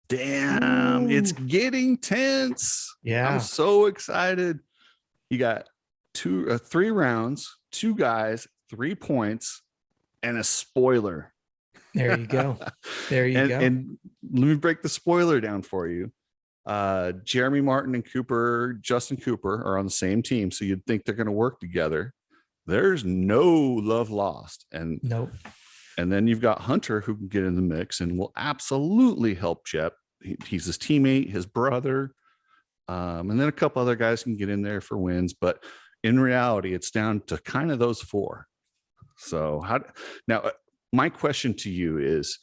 Damn, it's Ooh. getting tense. I'm Yeah. so excited. You got 3 rounds, 2 guys, 3 points, and a spoiler. There you go. There you go. And let me break the spoiler down for you. Jeremy Martin and Justin Cooper are on the same team, so you'd think they're going to work together. There's no love lost. And nope. And then you've got Hunter, who can get in the mix and will absolutely help Jep. He's his teammate, his brother. And then a couple other guys can get in there for wins. But in reality, it's down to kind of those 4. So now my question to you is,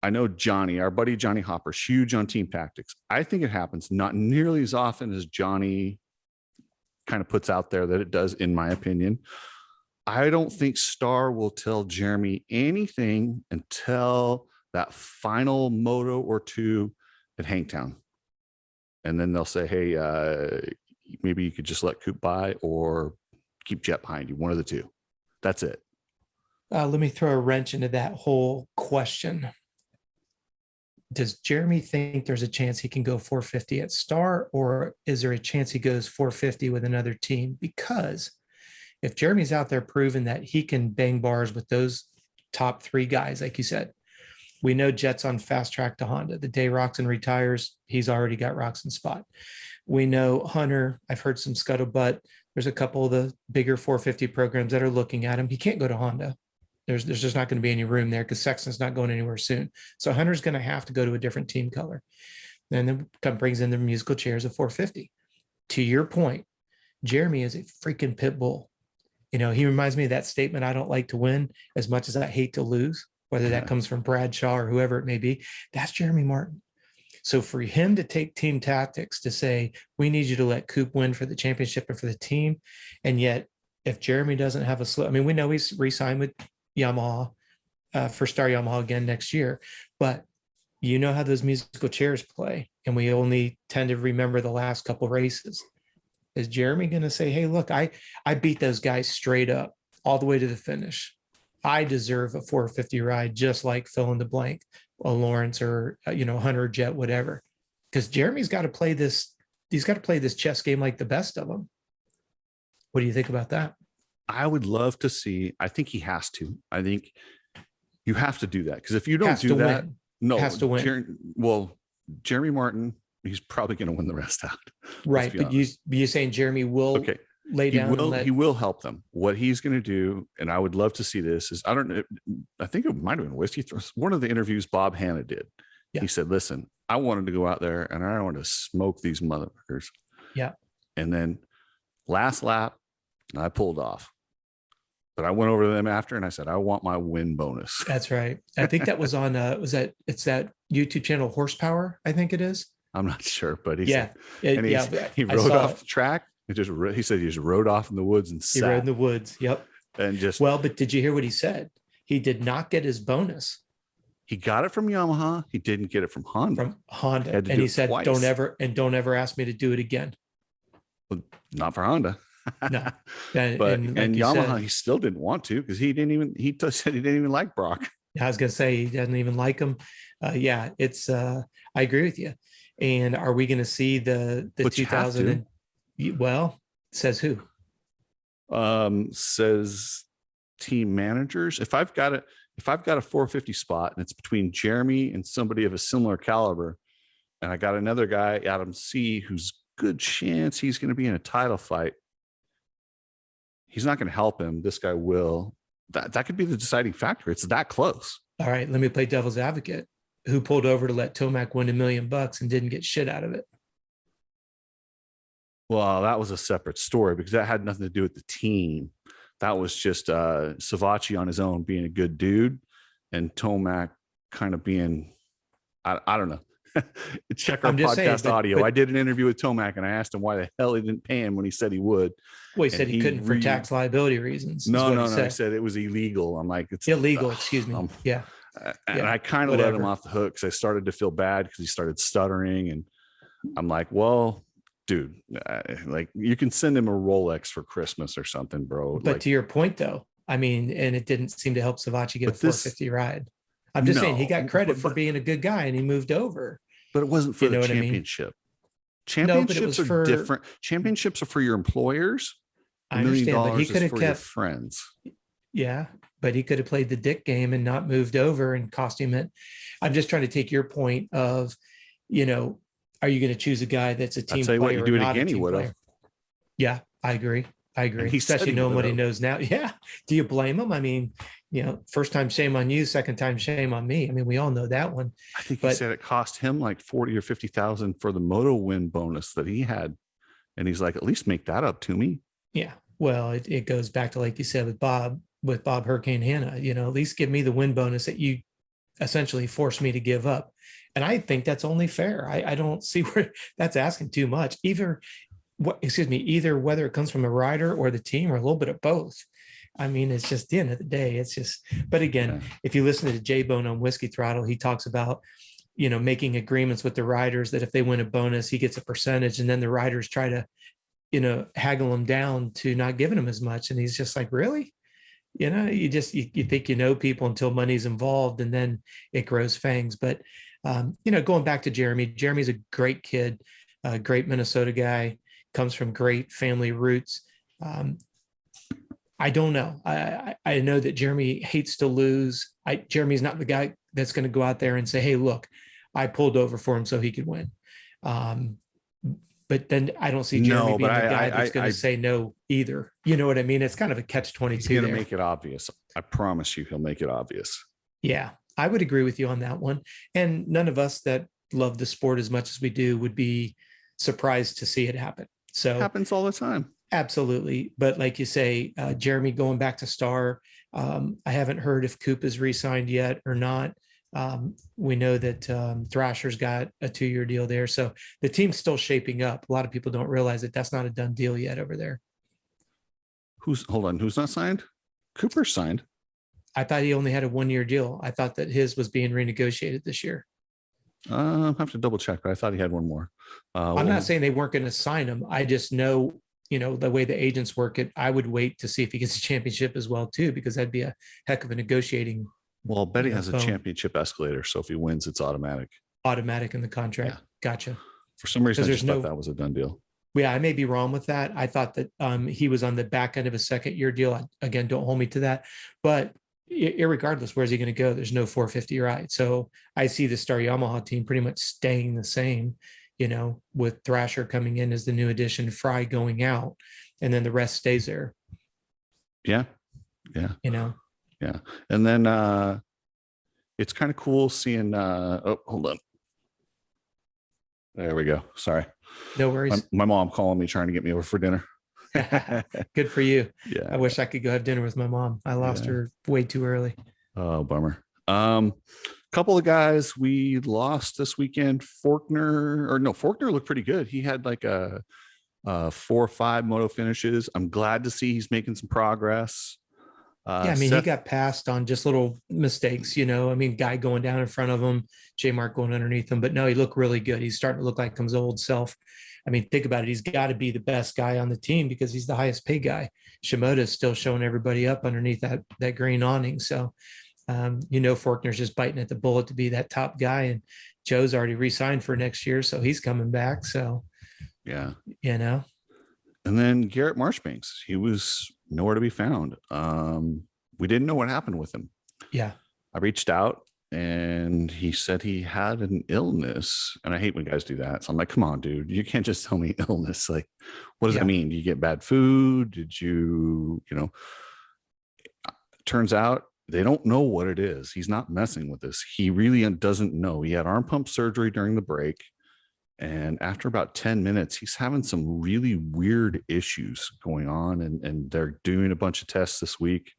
I know Johnny, our buddy Johnny Hopper's huge on team tactics. I think it happens not nearly as often as Johnny kind of puts out there that it does, in my opinion. I don't think Star will tell Jeremy anything until that final moto or 2 at Hangtown. And then they'll say, hey, maybe you could just let Coop by or keep Jet behind you, one of the 2. That's it. Let me throw a wrench into that whole question. Does Jeremy think there's a chance he can go 450 at Star, or is there a chance he goes 450 with another team? Because if Jeremy's out there proving that he can bang bars with those top 3 guys, like you said, we know Jet's on fast track to Honda. The day Roxon retires, he's already got Roxon's spot. We know Hunter, I've heard some scuttlebutt. There's a couple of the bigger 450 programs that are looking at him. He can't go to Honda. There's just not going to be any room there because Sexton's not going anywhere soon. So Hunter's going to have to go to a different team color. And then brings in the musical chairs of 450. To your point, Jeremy is a freaking pit bull. You know, he reminds me of that statement, I don't like to win as much as I hate to lose, whether that comes from Bradshaw or whoever it may be. That's Jeremy Martin. So for him to take team tactics to say, we need you to let Coop win for the championship and for the team. And yet, if Jeremy doesn't have a slow, I mean, we know he's re-signed with Yamaha for Star Yamaha again next year, but you know how those musical chairs play. And we only tend to remember the last couple races. Is Jeremy going to say, hey, look, I beat those guys straight up all the way to the finish. I deserve a 450 ride, just like fill in the blank, a Lawrence or, Hunter, Jet, whatever. Because Jeremy's got to play this. He's got to play this chess game like the best of them. What do you think about that? I would love to see. I think he has to. I think you have to do that. Because if you don't do that, no, has to win. Jeremy Martin, he's probably going to win the rest out. Right. But you're saying Jeremy will lay down. He will help them. What he's going to do, and I would love to see this, is I think it might have been Whiskey. One of the interviews Bob Hanna did. Yeah. He said, listen, I wanted to go out there and I wanted to smoke these motherfuckers. Yeah. And then last lap, I pulled off. But I went over to them after and I said, I want my win bonus. That's right. I think that was on it's that YouTube channel Horsepower, I think it is. I'm not sure, but he said, he rode off the track. He said he just rode off in the woods and sat. He rode in the woods. Yep. And but did you hear what he said? He did not get his bonus. He got it from Yamaha. He didn't get it from Honda. And he said, twice. don't ever ask me to do it again. Well, not for Honda. No. And Yamaha, said, he still didn't want to because he said he didn't even like Brock. I was going to say he doesn't even like him. It's I agree with you. And are we going to see the 2000 says who? Says team managers. If I've got a 450 spot and it's between Jeremy and somebody of a similar caliber, and I got another guy, Adam C, who's good chance he's going to be in a title fight. He's not going to help him. This guy will. That could be the deciding factor. It's that close. All right, let me play devil's advocate. Who pulled over to let Tomac win $1 million and didn't get shit out of it? Well, that was a separate story because that had nothing to do with the team. That was just Savatgy on his own being a good dude and Tomac kind of being, I don't know. Check our podcast audio. I did an interview with Tomac and I asked him why the hell he didn't pay him when he said he would. Well, he said he couldn't for tax liability reasons. No. I said it was illegal. I'm like, it's illegal. Excuse me. Yeah. And I kind of let him off the hook because I started to feel bad because he started stuttering. And I'm like, well, dude, like you can send him a Rolex for Christmas or something, bro. But to your point, though, I mean, and it didn't seem to help Savatgy get a 450 ride. I'm just saying he No, got credit but for being a good guy and he moved over. it wasn't for You the know what I mean? championship. No, but it Championships was are for, different. Championships are for your employers. The I $1 million understand, but he is could have for your kept, friends. yeah, but he could have played the dick game and not moved over and cost him it. I'm just trying to take your point of, you know, are you going to choose a guy that's a I team tell you what, you player or do it not a again, he team would have. player? Yeah, I agree. I And agree, he said especially he knowing would what he have. knows now. Yeah. Do you blame him? I mean, first time shame on you, second time shame on me. I mean, we all know that one. I think he But said it cost him like 40 or 50,000 for the moto win bonus that he had. And he's like, at least make that up to me. yeah, well, it goes back to, like you said, with Bob Hurricane Hanna, at least give me the win bonus that you essentially forced me to give up. And I think that's only fair. I don't see where that's asking too much. Either whether it comes from the rider or the team or a little bit of both. I mean, it's just the end of the day. It's just, but again, Yeah. if you listen to J Bone on Whiskey Throttle, he talks about, making agreements with the riders that if they win a bonus, he gets a percentage. And then the riders try to, haggle him down to not giving him as much. And he's just like, really? You think people until money's involved, and then it grows fangs. But going back to Jeremy's a great kid, a great Minnesota guy, comes from great family roots. I don't know. I know that Jeremy hates to lose. Jeremy's not the guy that's going to go out there and say, "Hey, look, I pulled over for him so he could win." But then I don't see Jeremy No, being but the guy that's going to say no either. You know what I mean? It's kind of a catch 22. He's going to make it obvious. I promise you, he'll make it obvious. Yeah, I would agree with you on that one. And none of us that love the sport as much as we do would be surprised to see it happen. So it happens all the time. Absolutely. But like you say, Jeremy going back to Star, I haven't heard if Coop is re-signed yet or not. We know that Thrasher's got a 2-year deal there. So the team's still shaping up. A lot of people don't realize that that's not a done deal yet over there. Who's not signed? Cooper's signed. I thought he only had a 1-year deal. I thought that his was being renegotiated this year. I'll have to double check, but I thought he had one more. I'm not saying they weren't going to sign him. I just know, the way the agents work it, I would wait to see if he gets a championship as well, too, because that'd be a heck of a negotiating. Well, Betty has a championship escalator. So if he wins, it's automatic. Automatic in the contract. Yeah. Gotcha. For some reason, I just thought that was a done deal. Yeah, I may be wrong with that. I thought that he was on the back end of a 2nd-year deal. Again, don't hold me to that. But irregardless, where's he going to go? There's no 450 ride. So I see the Star Yamaha team pretty much staying the same, with Thrasher coming in as the new addition, Fry going out, and then the rest stays there. Yeah. Yeah. Yeah. And then it's kind of cool seeing hold on. There we go. Sorry. No worries. My mom calling me trying to get me over for dinner. Good for you. Yeah. I wish I could go have dinner with my mom. I lost her way too early. Oh, bummer. Couple of guys we lost this weekend. Faulkner looked pretty good. He had like a 4 or 5 moto finishes. I'm glad to see he's making some progress. He got passed on just little mistakes, guy going down in front of him, J Mark going underneath him, but no, he looked really good. He's starting to look like his old self. I mean, think about it. He's got to be the best guy on the team because he's the highest paid guy. Shimoda is still showing everybody up underneath that green awning. So, Faulkner's just biting at the bullet to be that top guy, and Joe's already re-signed for next year. So he's coming back. So, yeah, And then Garrett Marchbanks, he was nowhere to be found. We didn't know what happened with him. Yeah. I reached out and he said he had an illness, and I hate when guys do that. So I'm like, come on, dude, you can't just tell me illness. Like, what does that mean? Do you get bad food? Did you, turns out they don't know what it is. He's not messing with this. He really doesn't know. He had arm pump surgery during the break. And after about 10 minutes, he's having some really weird issues going on. And they're doing a bunch of tests this week.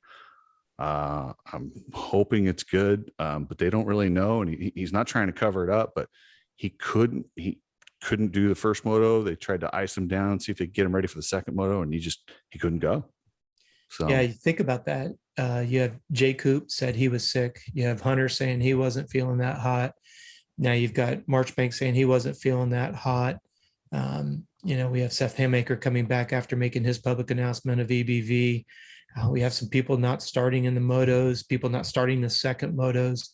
I'm hoping it's good, but they don't really know. And he's not trying to cover it up, but he couldn't do the first moto. They tried to ice him down, see if they could get him ready for the second moto, and he couldn't go. So yeah, you think about that. You have Jay Coop said he was sick. You have Hunter saying he wasn't feeling that hot. Now you've got Marchbank saying he wasn't feeling that hot. We have Seth Hamaker coming back after making his public announcement of EBV. We have some people not starting in the motos, people not starting the second motos.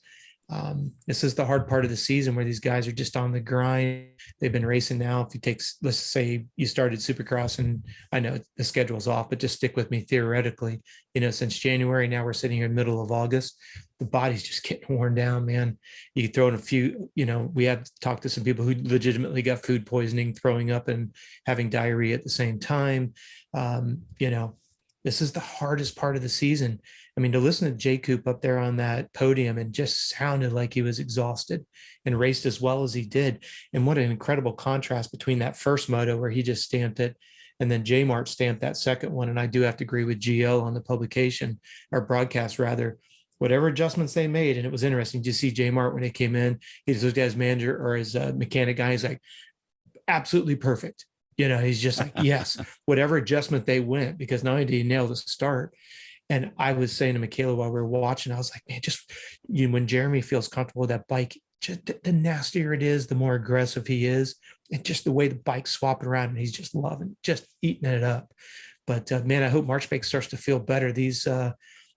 This is the hard part of the season where these guys are just on the grind. They've been racing now. If you take, let's say you started Supercross, and I know the schedule's off, but just stick with me theoretically. Since January, now we're sitting here in the middle of August. The body's just getting worn down, man. You throw in a few, we have talked to some people who legitimately got food poisoning, throwing up and having diarrhea at the same time. This is the hardest part of the season. I mean, to listen to J Coop up there on that podium and just sounded like he was exhausted and raced as well as he did. And what an incredible contrast between that first moto where he just stamped it, and then J Mart stamped that second one. And I do have to agree with GL on the publication, or broadcast rather, whatever adjustments they made. And it was interesting to see J Mart when he came in. He's his manager or his mechanic guy. He's like, absolutely perfect. He's just like, yes, whatever adjustment they went, because not only did he nail the start. And I was saying to Michaela while we were watching, I was like, man, just when Jeremy feels comfortable with that bike, just the nastier it is, the more aggressive he is, and just the way the bike's swapping around, and he's just loving, just eating it up. But man, I hope Marchbank starts to feel better. These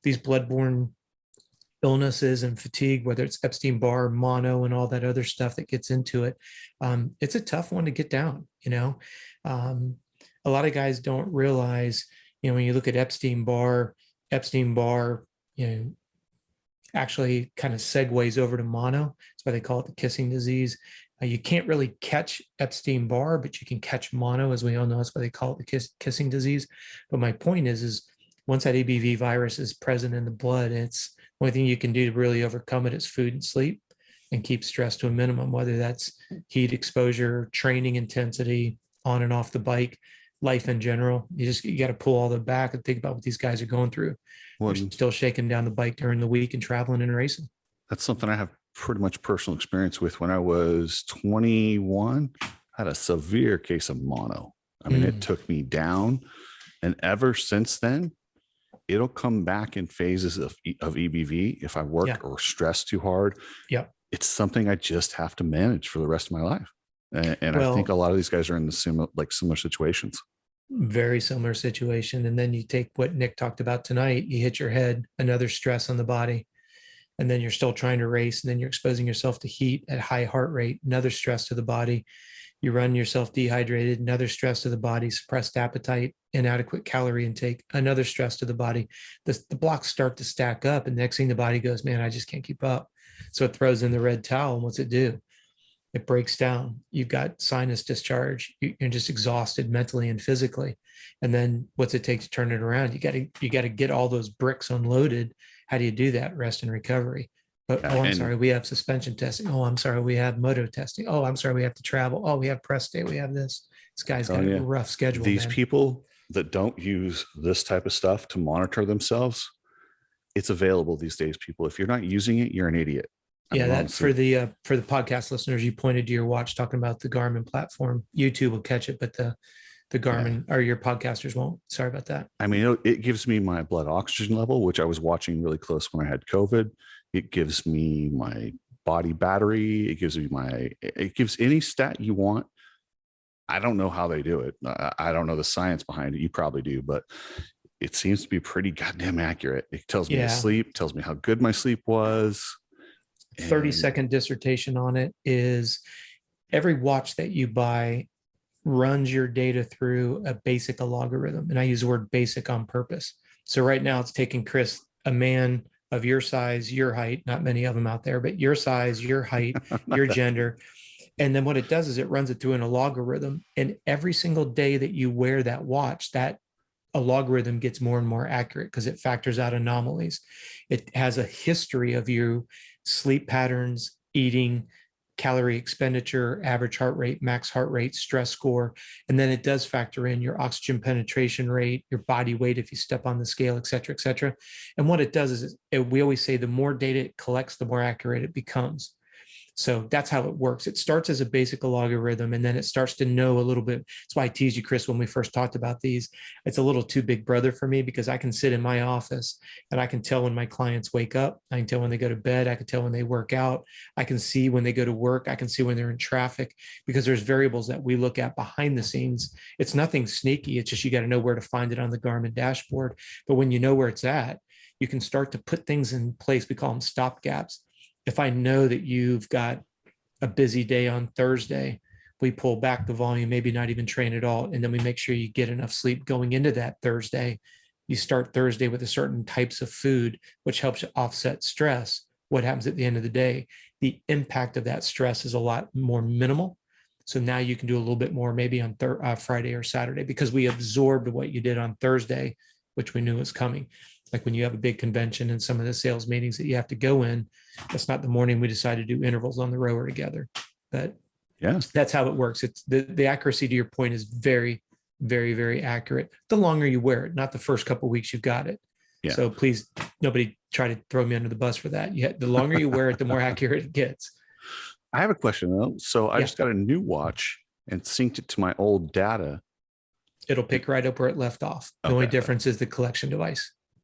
bloodborne illnesses and fatigue, whether it's Epstein-Barr, mono, and all that other stuff that gets into it, it's a tough one to get down. A lot of guys don't realize, when you look at Epstein-Barr, actually kind of segues over to mono. That's why they call it the kissing disease. You can't really catch Epstein-Barr, but you can catch mono, as we all know. That's why they call it the kissing disease. But my point is once that ABV virus is present in the blood, it's the only thing you can do to really overcome it is food and sleep, and keep stress to a minimum, whether that's heat exposure, training intensity, on and off the bike, life in general. You got to pull all that back and think about what these guys are going through. They're still shaking down the bike during the week and traveling and racing. That's something I have pretty much personal experience with. When I was 21, I had a severe case of mono. I mean, it took me down, and ever since then, it'll come back in phases of EBV if I work or stress too hard. Yeah. It's something I just have to manage for the rest of my life. And I think a lot of these guys are in the similar situations. Very similar situation. And then you take what Nick talked about tonight, you hit your head, another stress on the body, and then you're still trying to race, and then you're exposing yourself to heat at high heart rate, another stress to the body. You run yourself dehydrated, another stress to the body, suppressed appetite, inadequate calorie intake, another stress to the body. The blocks start to stack up, and next thing the body goes, man, I just can't keep up. So it throws in the red towel. And what's it do? It breaks down. You've got sinus discharge. You're just exhausted mentally and physically. And then what's it take to turn it around? You got to get all those bricks unloaded. How do you do that? Rest and recovery. But I'm sorry, we have suspension testing. Oh, I'm sorry, we have moto testing. Oh, I'm sorry, we have to travel. Oh, we have press day. We have this. This guy's got a rough schedule. These people that don't use this type of stuff to monitor themselves, it's available these days, people. If you're not using it, you're an idiot. Yeah, that for the podcast listeners, you pointed to your watch talking about the Garmin platform. YouTube will catch it, but the Garmin or your podcasters won't. Sorry about that. I mean, it gives me my blood oxygen level, which I was watching really close when I had COVID. It gives me my body battery. It gives any stat you want. I don't know how they do it. I don't know the science behind it. You probably do, but it seems to be pretty goddamn accurate. It tells me sleep, tells me how good my sleep was. 30-second dissertation on it is every watch that you buy runs your data through a basic logarithm. And I use the word basic on purpose. So right now it's taking Chris, a man of your size, your height, not many of them out there, but your size, your height, your gender. And then what it does is it runs it through a logarithm. And every single day that you wear that watch, that a logarithm gets more and more accurate because it factors out anomalies. It has a history of you sleep patterns, eating, calorie expenditure, average heart rate, max heart rate, stress score. And then it does factor in your oxygen penetration rate, your body weight, if you step on the scale, et cetera, et cetera. And what it does is we always say the more data it collects, the more accurate it becomes. So that's how it works. It starts as a basic logarithm, and then it starts to know a little bit. That's why I teased you, Chris, when we first talked about these. It's a little too big brother for me because I can sit in my office and I can tell when my clients wake up. I can tell when they go to bed. I can tell when they work out. I can see when they go to work. I can see when they're in traffic because there's variables that we look at behind the scenes. It's nothing sneaky. It's just you got to know where to find it on the Garmin dashboard. But when you know where it's at, you can start to put things in place. We call them stop gaps. if I know that you've got a busy day on Thursday, we pull back the volume, maybe not even train at all. And then we make sure you get enough sleep going into that Thursday. You start Thursday with a certain types of food, which helps you offset stress. What happens at the end of the day? The impact of that stress is a lot more minimal. So now you can do a little bit more maybe on Friday or Saturday, because we absorbed what you did on Thursday, which we knew was coming. Like when you have a big convention and some of the sales meetings that you have to go in, that's not the morning we decide to do intervals on the rower together. But Yeah. that's how it works. It's the accuracy to your point is very, very, very accurate. The longer you wear it, not the first couple of weeks you've got it. Yeah. So please, nobody try to throw me under the bus for that. The longer you wear it, the more accurate it gets. I have a question though. So I Yeah. just got a new watch and synced it to my old data. It'll pick right up where it left off. The only Okay. difference is the collection device.